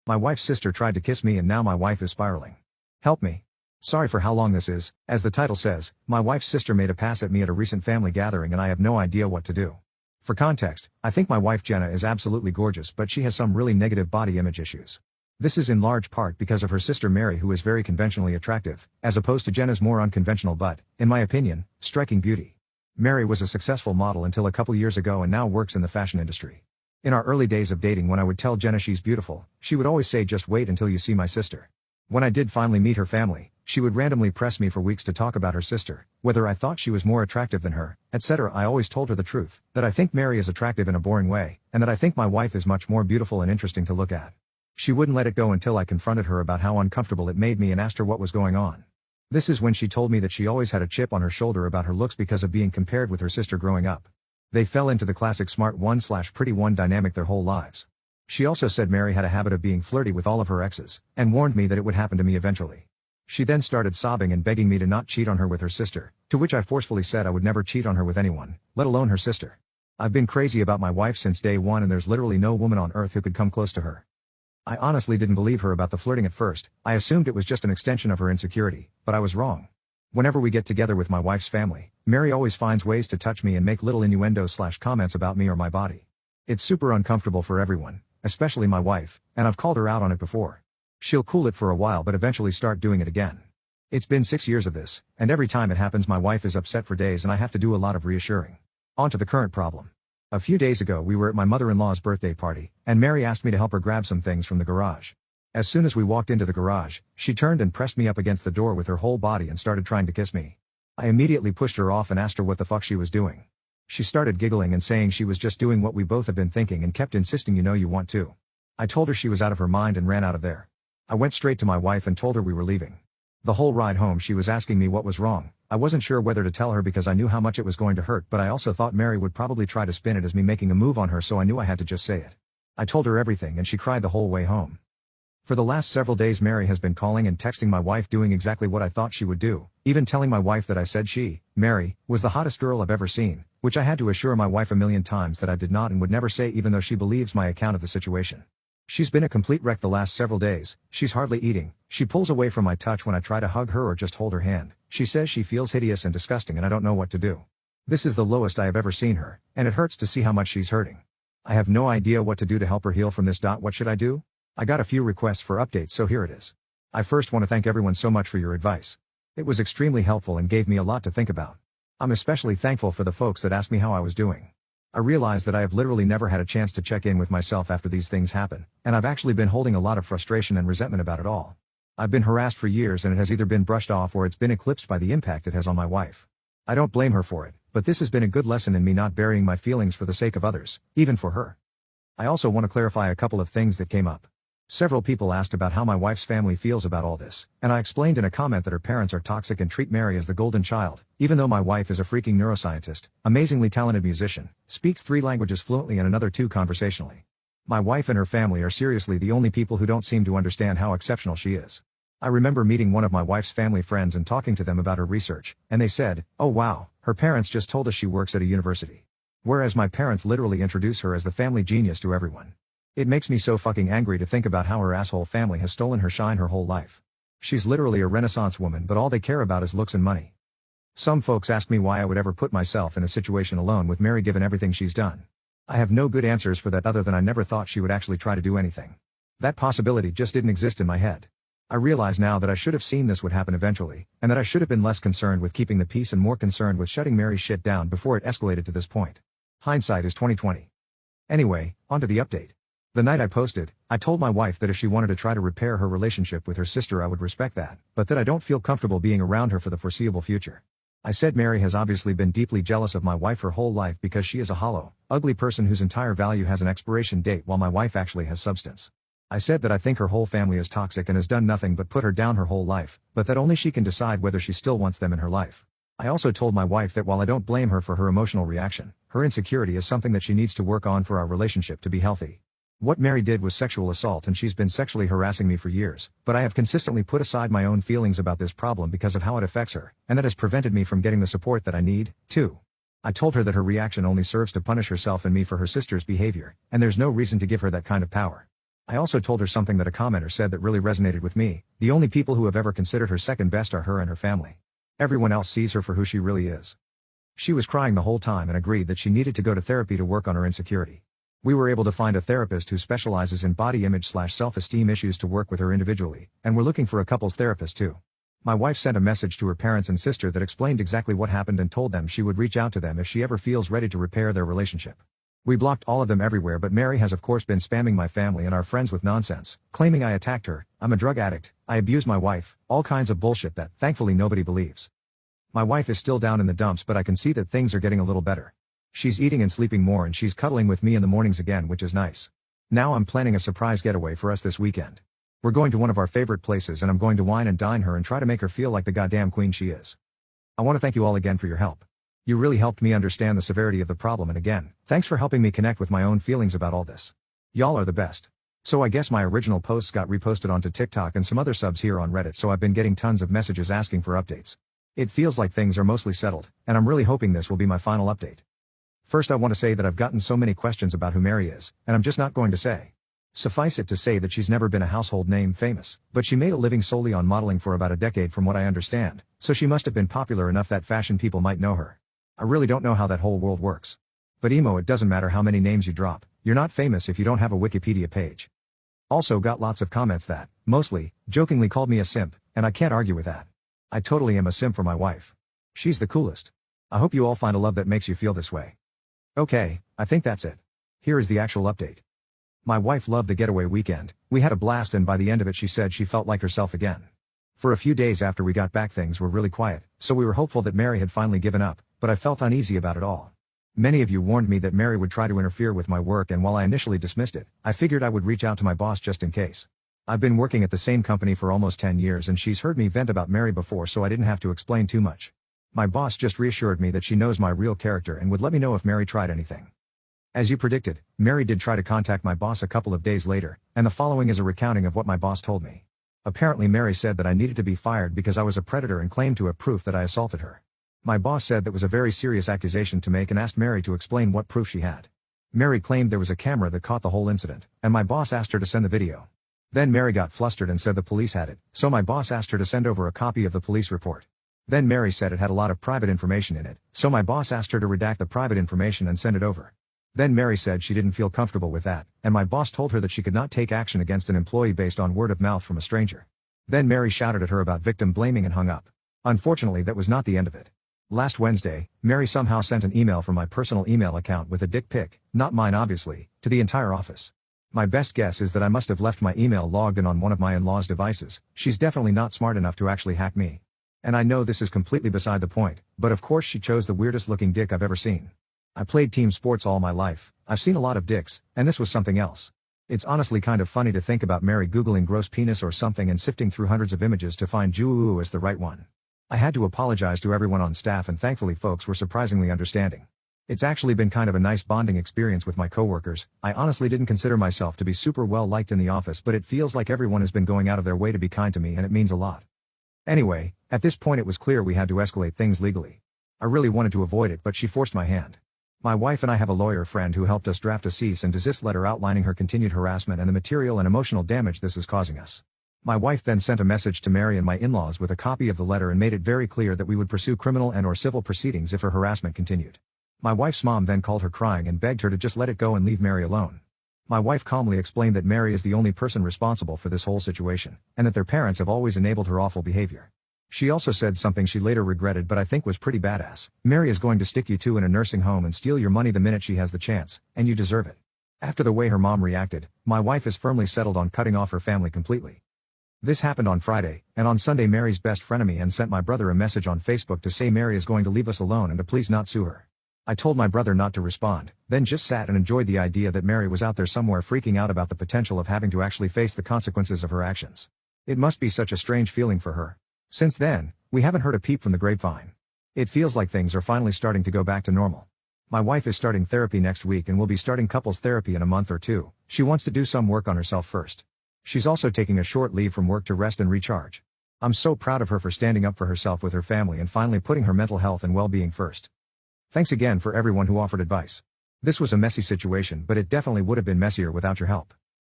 My wife's sister tried to kiss me and now my wife is spiraling. Help me. Sorry for how long this is. As the title says, my wife's sister made a pass at me at a recent family gathering and I have no idea what to do. For context, I think my wife Jenna is absolutely gorgeous, but she has some really negative body image issues. This is in large part because of her sister Mary, who is very conventionally attractive, as opposed to Jenna's more unconventional but, in my opinion, striking beauty. Mary was a successful model until a couple years ago and now works in the fashion industry. In our early days of dating, when I would tell Jenna she's beautiful, she would always say just wait until you see my sister. When I did finally meet her family, she would randomly press me for weeks to talk about her sister, whether I thought she was more attractive than her, etc. I always told her the truth, that I think Mary is attractive in a boring way, and that I think my wife is much more beautiful and interesting to look at. She wouldn't let it go until I confronted her about how uncomfortable it made me and asked her what was going on. This is when she told me that she always had a chip on her shoulder about her looks because of being compared with her sister growing up. They fell into the classic smart one/pretty one dynamic their whole lives. She also said Mary had a habit of being flirty with all of her exes, and warned me that it would happen to me eventually. She then started sobbing and begging me to not cheat on her with her sister, to which I forcefully said I would never cheat on her with anyone, let alone her sister. I've been crazy about my wife since day one and there's literally no woman on earth who could come close to her. I honestly didn't believe her about the flirting at first. I assumed it was just an extension of her insecurity, but I was wrong. Whenever we get together with my wife's family, Mary always finds ways to touch me and make little innuendos/comments about me or my body. It's super uncomfortable for everyone, especially my wife, and I've called her out on it before. She'll cool it for a while but eventually start doing it again. It's been 6 years of this, and every time it happens my wife is upset for days and I have to do a lot of reassuring. On to the current problem. A few days ago we were at my mother-in-law's birthday party, and Mary asked me to help her grab some things from the garage. As soon as we walked into the garage, she turned and pressed me up against the door with her whole body and started trying to kiss me. I immediately pushed her off and asked her what the fuck she was doing. She started giggling and saying she was just doing what we both have been thinking and kept insisting you know you want to. I told her she was out of her mind and ran out of there. I went straight to my wife and told her we were leaving. The whole ride home she was asking me what was wrong. I wasn't sure whether to tell her because I knew how much it was going to hurt, but I also thought Mary would probably try to spin it as me making a move on her, so I knew I had to just say it. I told her everything and she cried the whole way home. For the last several days Mary has been calling and texting my wife doing exactly what I thought she would do, even telling my wife that I said she, Mary, was the hottest girl I've ever seen, which I had to assure my wife a million times that I did not and would never say, even though she believes my account of the situation. She's been a complete wreck the last several days. She's hardly eating, she pulls away from my touch when I try to hug her or just hold her hand, she says she feels hideous and disgusting and I don't know what to do. This is the lowest I have ever seen her, and it hurts to see how much she's hurting. I have no idea what to do to help her heal from this. What should I do? I got a few requests for updates, so here it is. I first want to thank everyone so much for your advice. It was extremely helpful and gave me a lot to think about. I'm especially thankful for the folks that asked me how I was doing. I realize that I have literally never had a chance to check in with myself after these things happen, and I've actually been holding a lot of frustration and resentment about it all. I've been harassed for years and it has either been brushed off or it's been eclipsed by the impact it has on my wife. I don't blame her for it, but this has been a good lesson in me not burying my feelings for the sake of others, even for her. I also want to clarify a couple of things that came up. Several people asked about how my wife's family feels about all this, and I explained in a comment that her parents are toxic and treat Mary as the golden child, even though my wife is a freaking neuroscientist, amazingly talented musician, speaks 3 languages fluently and another 2 conversationally. My wife and her family are seriously the only people who don't seem to understand how exceptional she is. I remember meeting one of my wife's family friends and talking to them about her research, and they said, "Oh wow, her parents just told us she works at a university." Whereas my parents literally introduce her as the family genius to everyone. It makes me so fucking angry to think about how her asshole family has stolen her shine her whole life. She's literally a Renaissance woman, but all they care about is looks and money. Some folks ask me why I would ever put myself in a situation alone with Mary given everything she's done. I have no good answers for that other than I never thought she would actually try to do anything. That possibility just didn't exist in my head. I realize now that I should have seen this would happen eventually, and that I should have been less concerned with keeping the peace and more concerned with shutting Mary's shit down before it escalated to this point. Hindsight is 20/20. Anyway, onto the update. The night I posted, I told my wife that if she wanted to try to repair her relationship with her sister I would respect that, but that I don't feel comfortable being around her for the foreseeable future. I said Mary has obviously been deeply jealous of my wife her whole life because she is a hollow, ugly person whose entire value has an expiration date while my wife actually has substance. I said that I think her whole family is toxic and has done nothing but put her down her whole life, but that only she can decide whether she still wants them in her life. I also told my wife that while I don't blame her for her emotional reaction, her insecurity is something that she needs to work on for our relationship to be healthy. What Mary did was sexual assault and she's been sexually harassing me for years, but I have consistently put aside my own feelings about this problem because of how it affects her, and that has prevented me from getting the support that I need, too. I told her that her reaction only serves to punish herself and me for her sister's behavior, and there's no reason to give her that kind of power. I also told her something that a commenter said that really resonated with me: the only people who have ever considered her second best are her and her family. Everyone else sees her for who she really is. She was crying the whole time and agreed that she needed to go to therapy to work on her insecurity. We were able to find a therapist who specializes in body image/self-esteem issues to work with her individually, and we're looking for a couples therapist too. My wife sent a message to her parents and sister that explained exactly what happened and told them she would reach out to them if she ever feels ready to repair their relationship. We blocked all of them everywhere, but Mary has of course been spamming my family and our friends with nonsense, claiming I attacked her, I'm a drug addict, I abused my wife, all kinds of bullshit that, thankfully, nobody believes. My wife is still down in the dumps, but I can see that things are getting a little better. She's eating and sleeping more and she's cuddling with me in the mornings again, which is nice. Now I'm planning a surprise getaway for us this weekend. We're going to one of our favorite places and I'm going to wine and dine her and try to make her feel like the goddamn queen she is. I want to thank you all again for your help. You really helped me understand the severity of the problem, and again, thanks for helping me connect with my own feelings about all this. Y'all are the best. So I guess my original posts got reposted onto TikTok and some other subs here on Reddit, so I've been getting tons of messages asking for updates. It feels like things are mostly settled, and I'm really hoping this will be my final update. First, I want to say that I've gotten so many questions about who Mary is, and I'm just not going to say. Suffice it to say that she's never been a household name famous, but she made a living solely on modeling for about a decade from what I understand, so she must have been popular enough that fashion people might know her. I really don't know how that whole world works. But emo, it doesn't matter how many names you drop, you're not famous if you don't have a Wikipedia page. Also got lots of comments that, mostly, jokingly called me a simp, and I can't argue with that. I totally am a simp for my wife. She's the coolest. I hope you all find a love that makes you feel this way. Okay, I think that's it. Here is the actual update. My wife loved the getaway weekend, we had a blast, and by the end of it she said she felt like herself again. For a few days after we got back things were really quiet, so we were hopeful that Mary had finally given up, but I felt uneasy about it all. Many of you warned me that Mary would try to interfere with my work, and while I initially dismissed it, I figured I would reach out to my boss just in case. I've been working at the same company for almost 10 years and she's heard me vent about Mary before, so I didn't have to explain too much. My boss just reassured me that she knows my real character and would let me know if Mary tried anything. As you predicted, Mary did try to contact my boss a couple of days later, and the following is a recounting of what my boss told me. Apparently Mary said that I needed to be fired because I was a predator and claimed to have proof that I assaulted her. My boss said that was a very serious accusation to make and asked Mary to explain what proof she had. Mary claimed there was a camera that caught the whole incident, and my boss asked her to send the video. Then Mary got flustered and said the police had it, so my boss asked her to send over a copy of the police report. Then Mary said it had a lot of private information in it, so my boss asked her to redact the private information and send it over. Then Mary said she didn't feel comfortable with that, and my boss told her that she could not take action against an employee based on word of mouth from a stranger. Then Mary shouted at her about victim blaming and hung up. Unfortunately, that was not the end of it. Last Wednesday, Mary somehow sent an email from my personal email account with a dick pic, not mine obviously, to the entire office. My best guess is that I must have left my email logged in on one of my in-laws' devices. She's definitely not smart enough to actually hack me. And I know this is completely beside the point, but of course she chose the weirdest looking dick I've ever seen. I played team sports all my life, I've seen a lot of dicks, and this was something else. It's honestly kind of funny to think about Mary googling gross penis or something and sifting through hundreds of images to find Juu as the right one. I had to apologize to everyone on staff and thankfully folks were surprisingly understanding. It's actually been kind of a nice bonding experience with my coworkers. I honestly didn't consider myself to be super well liked in the office, but it feels like everyone has been going out of their way to be kind to me and it means a lot. Anyway, at this point it was clear we had to escalate things legally. I really wanted to avoid it, but she forced my hand. My wife and I have a lawyer friend who helped us draft a cease and desist letter outlining her continued harassment and the material and emotional damage this is causing us. My wife then sent a message to Mary and my in-laws with a copy of the letter and made it very clear that we would pursue criminal and/or civil proceedings if her harassment continued. My wife's mom then called her crying and begged her to just let it go and leave Mary alone. My wife calmly explained that Mary is the only person responsible for this whole situation, and that their parents have always enabled her awful behavior. She also said something she later regretted but I think was pretty badass. Mary is going to stick you two in a nursing home and steal your money the minute she has the chance, and you deserve it. After the way her mom reacted, my wife is firmly settled on cutting off her family completely. This happened on Friday, and on Sunday Mary's best frenemy and sent my brother a message on Facebook to say Mary is going to leave us alone and to please not sue her. I told my brother not to respond, then just sat and enjoyed the idea that Mary was out there somewhere freaking out about the potential of having to actually face the consequences of her actions. It must be such a strange feeling for her. Since then, we haven't heard a peep from the grapevine. It feels like things are finally starting to go back to normal. My wife is starting therapy next week and will be starting couples therapy in a month or two. She wants to do some work on herself first. She's also taking a short leave from work to rest and recharge. I'm so proud of her for standing up for herself with her family and finally putting her mental health and well-being first. Thanks again for everyone who offered advice. This was a messy situation, but it definitely would have been messier without your help.